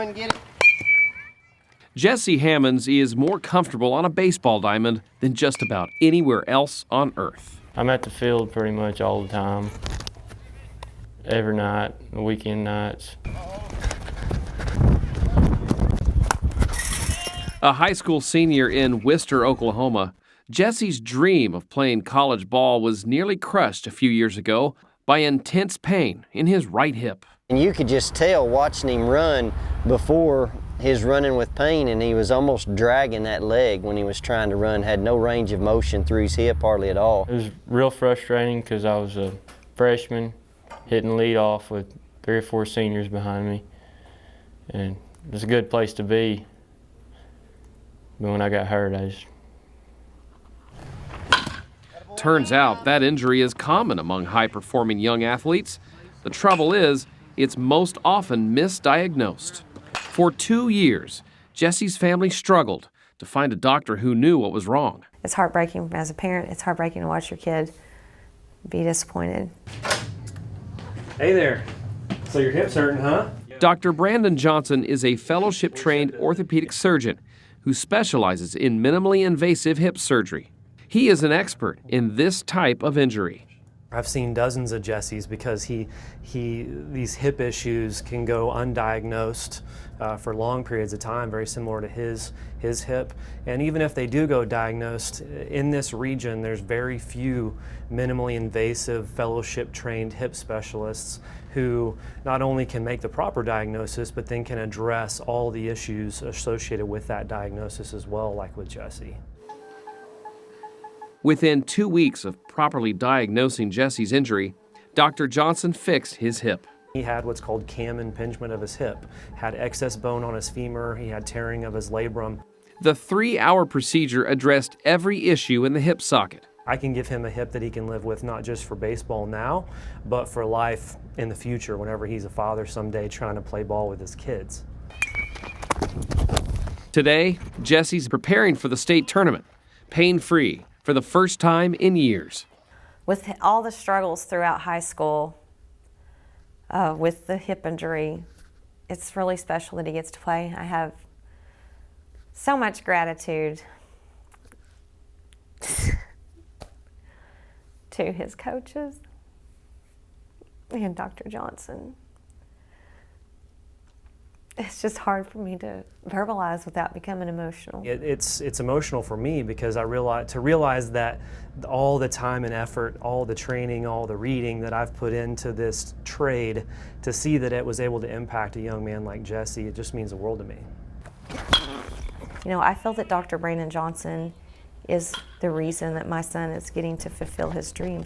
go in and get it. Jesse Hammonds is more comfortable on a baseball diamond than just about anywhere else on earth. I'm at the field pretty much all the time, every night, the weekend nights. A high school senior in Wister, Oklahoma, Jesse's dream of playing college ball was nearly crushed a few years ago by intense pain in his right hip. And you could just tell watching him run before his running with pain, and he was almost dragging that leg when he was trying to run, had no range of motion through his hip hardly at all. It was real frustrating because I was a freshman hitting lead off with 3 or 4 seniors behind me, and it was a good place to be. But when I got hurt, I just... Turns out that injury is common among high-performing young athletes. The trouble is, it's most often misdiagnosed. For 2 years, Jesse's family struggled to find a doctor who knew what was wrong. It's heartbreaking as a parent. It's heartbreaking to watch your kid be disappointed. Hey there. So your hip's hurting, huh? Dr. Brandon Johnson is a fellowship-trained orthopedic surgeon who specializes in minimally invasive hip surgery. He is an expert in this type of injury. I've seen dozens of Jesse's because these hip issues can go undiagnosed for long periods of time, very similar to his hip. And even if they do go diagnosed, in this region there's very few minimally invasive fellowship-trained hip specialists who not only can make the proper diagnosis, but then can address all the issues associated with that diagnosis as well, like with Jesse. Within 2 weeks of properly diagnosing Jesse's injury, Dr. Johnson fixed his hip. He had what's called cam impingement of his hip, had excess bone on his femur, he had tearing of his labrum. The 3-hour procedure addressed every issue in the hip socket. I can give him a hip that he can live with, not just for baseball now, but for life in the future, whenever he's a father someday trying to play ball with his kids. Today, Jesse's preparing for the state tournament, pain-free, for the first time in years. With all the struggles throughout high school with the hip injury, it's really special that he gets to play. I have so much gratitude to his coaches and Dr. Johnson. It's just hard for me to verbalize without becoming emotional. It's emotional for me because I realize that all the time and effort, all the training, all the reading that I've put into this trade, to see that it was able to impact a young man like Jesse, it just means the world to me. You know, I feel that Dr. Brandon Johnson is the reason that my son is getting to fulfill his dream.